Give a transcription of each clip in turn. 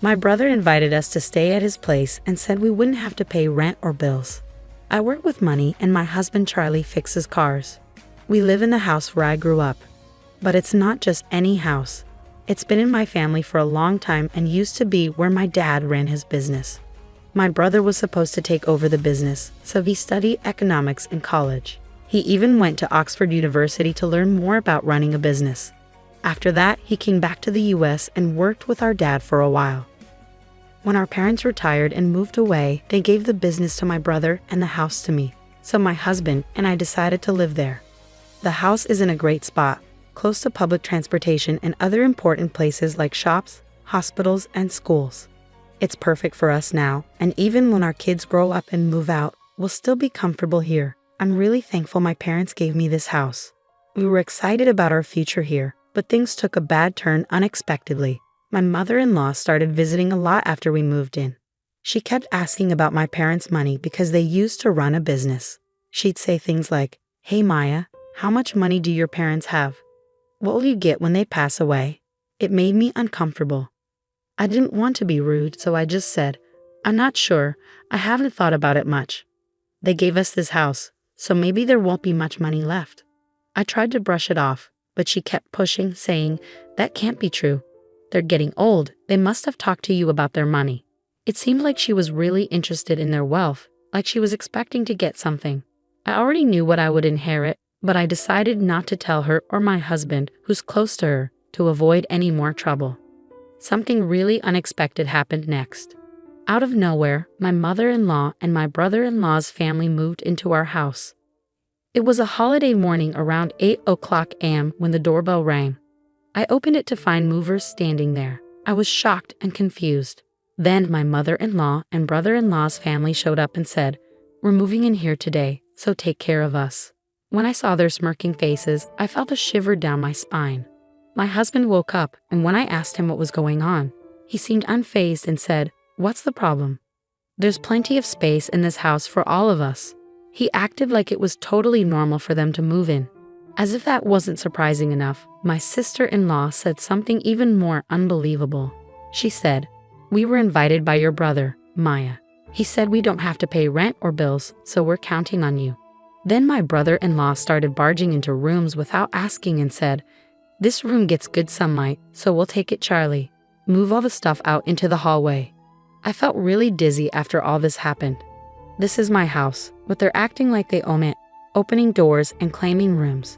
My brother invited us to stay at his place and said we wouldn't have to pay rent or bills. I work with money and my husband Charlie fixes cars. We live in the house where I grew up. But it's not just any house. It's been in my family for a long time and used to be where my dad ran his business. My brother was supposed to take over the business, so he studied economics in college. He even went to Oxford University to learn more about running a business. After that, he came back to the US and worked with our dad for a while. When our parents retired and moved away, they gave the business to my brother and the house to me, so my husband and I decided to live there. The house is in a great spot, close to public transportation and other important places like shops, hospitals, and schools. It's perfect for us now, and even when our kids grow up and move out, we'll still be comfortable here. I'm really thankful my parents gave me this house. We were excited about our future here, but things took a bad turn unexpectedly. My mother-in-law started visiting a lot after we moved in. She kept asking about my parents' money because they used to run a business. She'd say things like, "Hey Maya, how much money do your parents have? What will you get when they pass away?" It made me uncomfortable. I didn't want to be rude, so I just said, "I'm not sure. I haven't thought about it much. They gave us this house, so maybe there won't be much money left." I tried to brush it off, but she kept pushing, saying, "That can't be true. They're getting old. They must have talked to you about their money." It seemed like she was really interested in their wealth, like she was expecting to get something. I already knew what I would inherit, but I decided not to tell her or my husband, who's close to her, to avoid any more trouble. Something really unexpected happened next. Out of nowhere, my mother-in-law and my brother-in-law's family moved into our house. It was a holiday morning around 8:00 a.m. when the doorbell rang. I opened it to find movers standing there. I was shocked and confused. Then my mother-in-law and brother-in-law's family showed up and said, "We're moving in here today, so take care of us." When I saw their smirking faces, I felt a shiver down my spine. My husband woke up, and when I asked him what was going on, he seemed unfazed and said, "What's the problem? There's plenty of space in this house for all of us." He acted like it was totally normal for them to move in. As if that wasn't surprising enough, my sister-in-law said something even more unbelievable. She said, "We were invited by your brother, Maya. He said we don't have to pay rent or bills, so we're counting on you." Then my brother-in-law started barging into rooms without asking and said, "This room gets good sunlight, so we'll take it, Charlie. Move all the stuff out into the hallway." I felt really dizzy after all this happened. This is my house, but they're acting like they own it, opening doors and claiming rooms.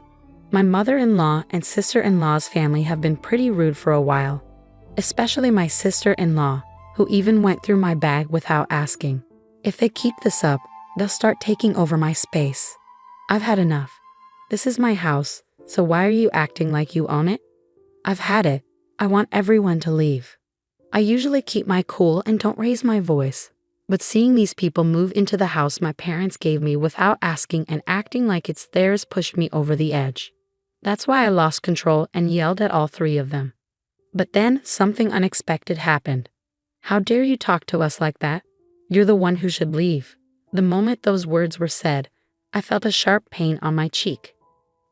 My mother-in-law and sister-in-law's family have been pretty rude for a while, especially my sister-in-law, who even went through my bag without asking. If they keep this up, they'll start taking over my space. I've had enough. This is my house, so why are you acting like you own it? I've had it. I want everyone to leave. I usually keep my cool and don't raise my voice, but seeing these people move into the house my parents gave me without asking and acting like it's theirs pushed me over the edge. That's why I lost control and yelled at all three of them. But then something unexpected happened. "How dare you talk to us like that? You're the one who should leave." The moment those words were said, I felt a sharp pain on my cheek.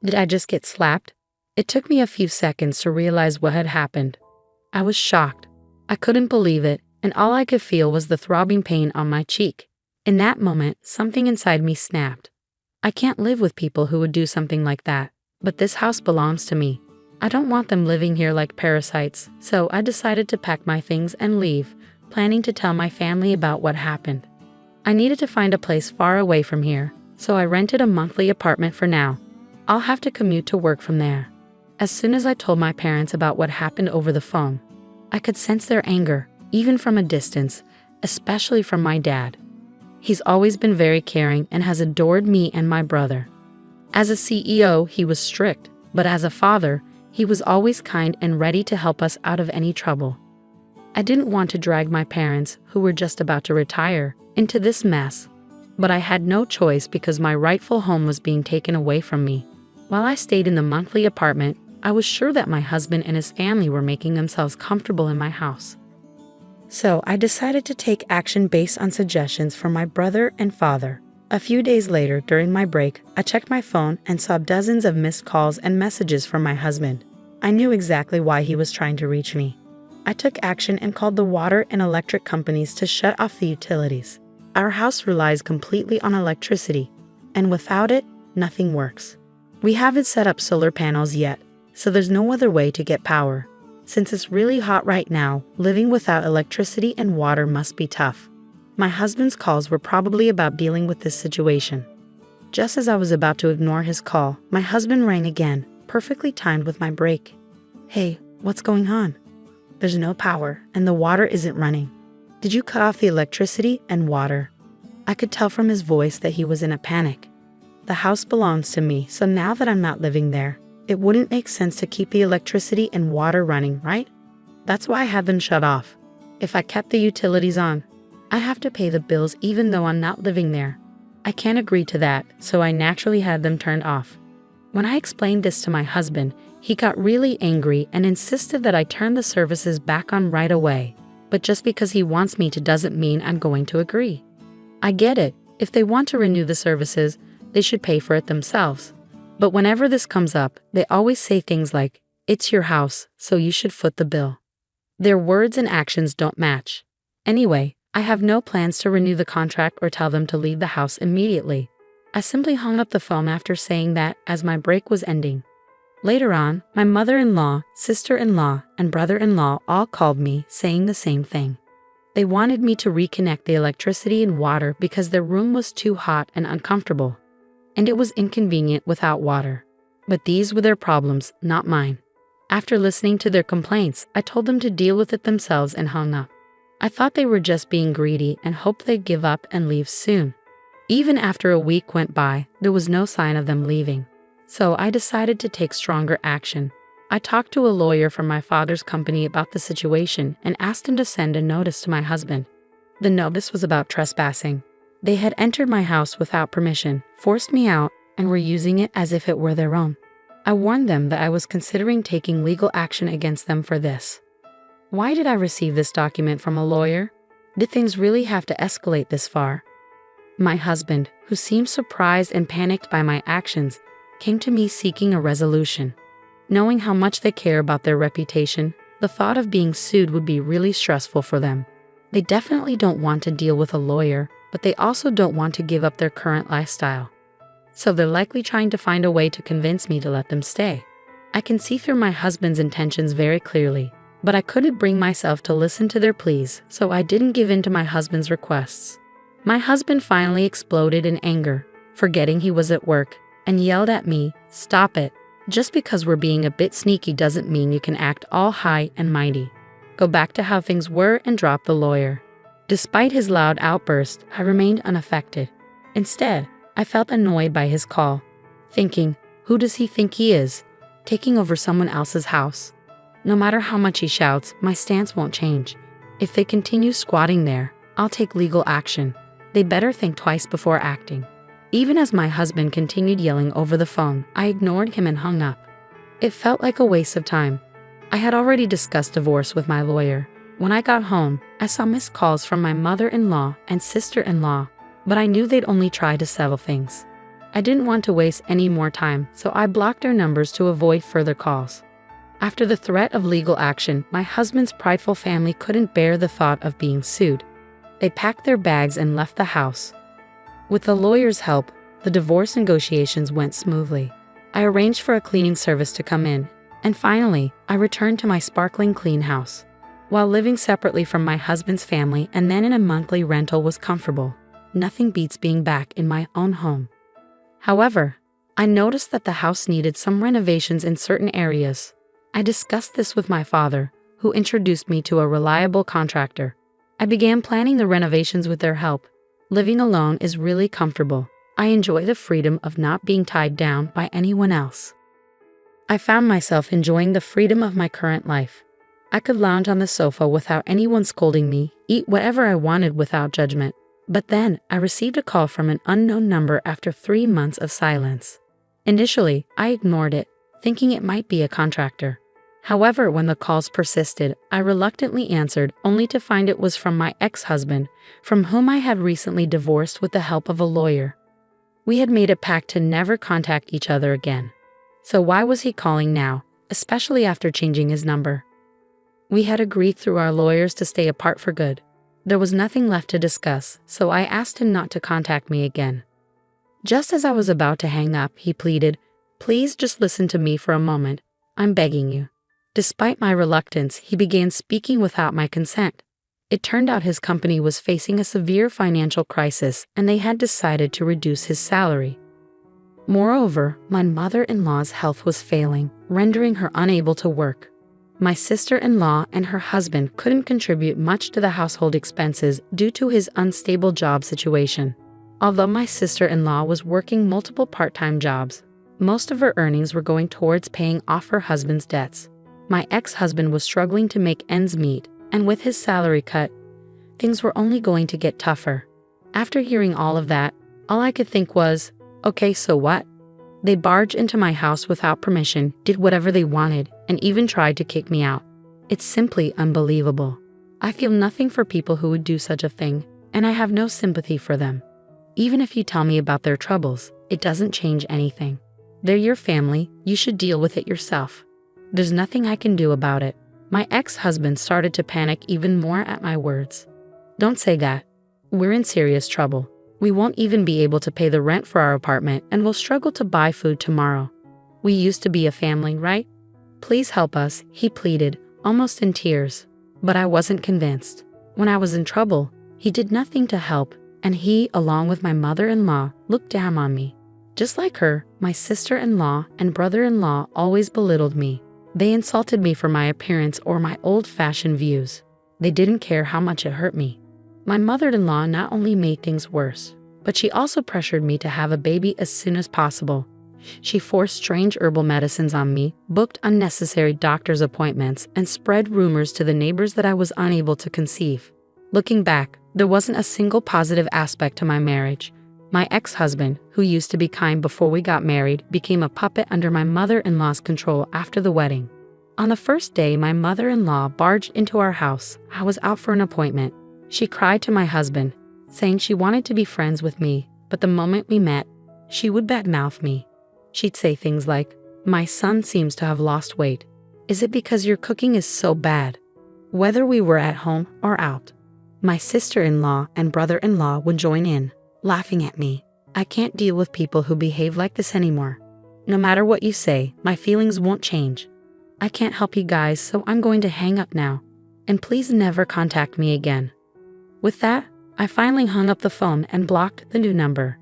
Did I just get slapped? It took me a few seconds to realize what had happened. I was shocked. I couldn't believe it, and all I could feel was the throbbing pain on my cheek. In that moment, something inside me snapped. I can't live with people who would do something like that, but this house belongs to me. I don't want them living here like parasites, so I decided to pack my things and leave, planning to tell my family about what happened. I needed to find a place far away from here, so I rented a monthly apartment for now. I'll have to commute to work from there. As soon as I told my parents about what happened over the phone, I could sense their anger, even from a distance, especially from my dad. He's always been very caring and has adored me and my brother. As a CEO, he was strict, but as a father, he was always kind and ready to help us out of any trouble. I didn't want to drag my parents, who were just about to retire, into this mess, but I had no choice because my rightful home was being taken away from me. While I stayed in the monthly apartment, I was sure that my husband and his family were making themselves comfortable in my house. So I decided to take action based on suggestions from my brother and father. A few days later, during my break, I checked my phone and saw dozens of missed calls and messages from my husband. I knew exactly why he was trying to reach me. I took action and called the water and electric companies to shut off the utilities. Our house relies completely on electricity, and without it, nothing works. We haven't set up solar panels yet, so there's no other way to get power. Since it's really hot right now, living without electricity and water must be tough. My husband's calls were probably about dealing with this situation. Just as I was about to ignore his call, my husband rang again, perfectly timed with my break. "Hey, what's going on?" "There's no power, and the water isn't running." "Did you cut off the electricity and water?" I could tell from his voice that he was in a panic. The house belongs to me, so now that I'm not living there, it wouldn't make sense to keep the electricity and water running, right? That's why I had them shut off. If I kept the utilities on, I'd have to pay the bills even though I'm not living there. I can't agree to that, so I naturally had them turned off. When I explained this to my husband, he got really angry and insisted that I turn the services back on right away. But just because he wants me to doesn't mean I'm going to agree. I get it. If they want to renew the services, they should pay for it themselves. But whenever this comes up, they always say things like, "It's your house, so you should foot the bill." Their words and actions don't match. Anyway, I have no plans to renew the contract or tell them to leave the house immediately. I simply hung up the phone after saying that as my break was ending. Later on, my mother-in-law, sister-in-law, and brother-in-law all called me saying the same thing. They wanted me to reconnect the electricity and water because their room was too hot and uncomfortable, and it was inconvenient without water. But these were their problems, not mine. After listening to their complaints, I told them to deal with it themselves and hung up. I thought they were just being greedy and hoped they'd give up and leave soon. Even after a week went by, there was no sign of them leaving. So I decided to take stronger action. I talked to a lawyer from my father's company about the situation and asked him to send a notice to my husband. The notice was about trespassing. They had entered my house without permission, forced me out, and were using it as if it were their own. I warned them that I was considering taking legal action against them for this. Why did I receive this document from a lawyer? Did things really have to escalate this far? My husband, who seemed surprised and panicked by my actions, came to me seeking a resolution. Knowing how much they care about their reputation, the thought of being sued would be really stressful for them. They definitely don't want to deal with a lawyer, but they also don't want to give up their current lifestyle. So they're likely trying to find a way to convince me to let them stay. I can see through my husband's intentions very clearly, but I couldn't bring myself to listen to their pleas, so I didn't give in to my husband's requests. My husband finally exploded in anger, forgetting he was at work, and yelled at me, "Stop it. Just because we're being a bit sneaky doesn't mean you can act all high and mighty. Go back to how things were and drop the lawyer." Despite his loud outburst, I remained unaffected. Instead, I felt annoyed by his call, thinking, who does he think he is, taking over someone else's house? No matter how much he shouts, my stance won't change. If they continue squatting there, I'll take legal action. They better think twice before acting. Even as my husband continued yelling over the phone, I ignored him and hung up. It felt like a waste of time. I had already discussed divorce with my lawyer. When I got home, I saw missed calls from my mother-in-law and sister-in-law, but I knew they'd only try to settle things. I didn't want to waste any more time, so I blocked their numbers to avoid further calls. After the threat of legal action, my husband's prideful family couldn't bear the thought of being sued. They packed their bags and left the house. With the lawyer's help, the divorce negotiations went smoothly. I arranged for a cleaning service to come in, and finally, I returned to my sparkling clean house. While living separately from my husband's family and then in a monthly rental was comfortable, nothing beats being back in my own home. However, I noticed that the house needed some renovations in certain areas. I discussed this with my father, who introduced me to a reliable contractor. I began planning the renovations with their help. Living alone is really comfortable. I enjoy the freedom of not being tied down by anyone else. I found myself enjoying the freedom of my current life. I could lounge on the sofa without anyone scolding me, eat whatever I wanted without judgment. But then, I received a call from an unknown number after 3 months of silence. Initially, I ignored it, thinking it might be a contractor. However, when the calls persisted, I reluctantly answered, only to find it was from my ex-husband, from whom I had recently divorced with the help of a lawyer. We had made a pact to never contact each other again. So why was he calling now, especially after changing his number? We had agreed through our lawyers to stay apart for good. There was nothing left to discuss, so I asked him not to contact me again. Just as I was about to hang up, he pleaded, "Please just listen to me for a moment. I'm begging you." Despite my reluctance, he began speaking without my consent. It turned out his company was facing a severe financial crisis and they had decided to reduce his salary. Moreover, my mother-in-law's health was failing, rendering her unable to work. My sister-in-law and her husband couldn't contribute much to the household expenses due to his unstable job situation. Although my sister-in-law was working multiple part-time jobs, most of her earnings were going towards paying off her husband's debts. My ex-husband was struggling to make ends meet, and with his salary cut, things were only going to get tougher. After hearing all of that, all I could think was, okay, so what? They barged into my house without permission, did whatever they wanted, and even tried to kick me out. It's simply unbelievable. I feel nothing for people who would do such a thing, and I have no sympathy for them. Even if you tell me about their troubles, it doesn't change anything. They're your family, you should deal with it yourself. There's nothing I can do about it. My ex-husband started to panic even more at my words. Don't say that. We're in serious trouble. We won't even be able to pay the rent for our apartment and will struggle to buy food tomorrow. We used to be a family, right? Please help us, he pleaded, almost in tears. But I wasn't convinced. When I was in trouble, he did nothing to help, and he, along with my mother-in-law, looked down on me. Just like her, my sister-in-law and brother-in-law always belittled me. They insulted me for my appearance or my old-fashioned views. They didn't care how much it hurt me. My mother-in-law not only made things worse, but she also pressured me to have a baby as soon as possible. She forced strange herbal medicines on me, booked unnecessary doctor's appointments, and spread rumors to the neighbors that I was unable to conceive. Looking back, there wasn't a single positive aspect to my marriage. My ex-husband, who used to be kind before we got married, became a puppet under my mother-in-law's control after the wedding. On the first day my mother-in-law barged into our house, I was out for an appointment. She cried to my husband, saying she wanted to be friends with me, but the moment we met, she would badmouth me. She'd say things like, "My son seems to have lost weight. Is it because your cooking is so bad?" Whether we were at home or out, my sister-in-law and brother-in-law would join in, laughing at me. I can't deal with people who behave like this anymore. No matter what you say, my feelings won't change. I can't help you guys, so I'm going to hang up now. And please never contact me again. With that, I finally hung up the phone and blocked the new number.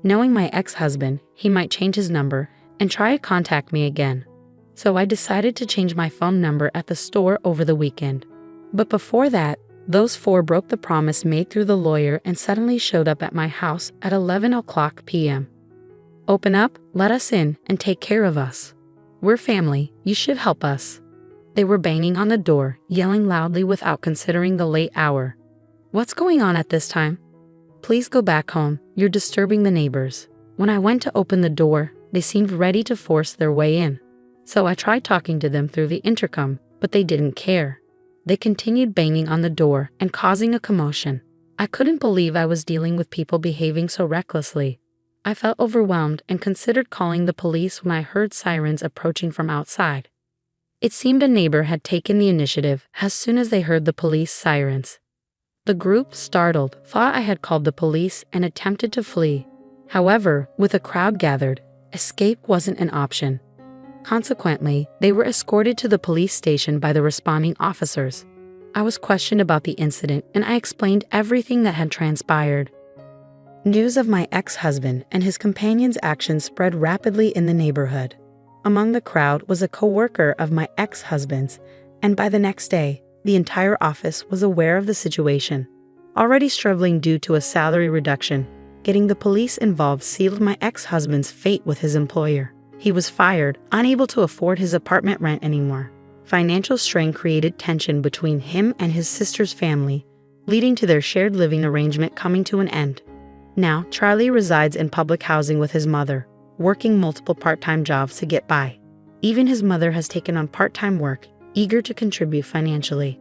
Knowing my ex-husband, he might change his number and try to contact me again. So I decided to change my phone number at the store over the weekend. But before that, those four broke the promise made through the lawyer and suddenly showed up at my house at 11:00 p.m. "Open up, let us in, and take care of us. We're family, you should help us." They were banging on the door, yelling loudly without considering the late hour. "What's going on at this time? Please go back home, you're disturbing the neighbors." When I went to open the door, they seemed ready to force their way in. So I tried talking to them through the intercom, but they didn't care. They continued banging on the door and causing a commotion. I couldn't believe I was dealing with people behaving so recklessly. I felt overwhelmed and considered calling the police when I heard sirens approaching from outside. It seemed a neighbor had taken the initiative as soon as they heard the police sirens. The group, startled, thought I had called the police and attempted to flee. However, with a crowd gathered, escape wasn't an option. Consequently, they were escorted to the police station by the responding officers. I was questioned about the incident and I explained everything that had transpired. News of my ex-husband and his companion's actions spread rapidly in the neighborhood. Among the crowd was a co-worker of my ex-husband's, and by the next day, the entire office was aware of the situation. Already struggling due to a salary reduction, getting the police involved sealed my ex-husband's fate with his employer. He was fired, unable to afford his apartment rent anymore. Financial strain created tension between him and his sister's family, leading to their shared living arrangement coming to an end. Now, Charlie resides in public housing with his mother, working multiple part-time jobs to get by. Even his mother has taken on part-time work, eager to contribute financially.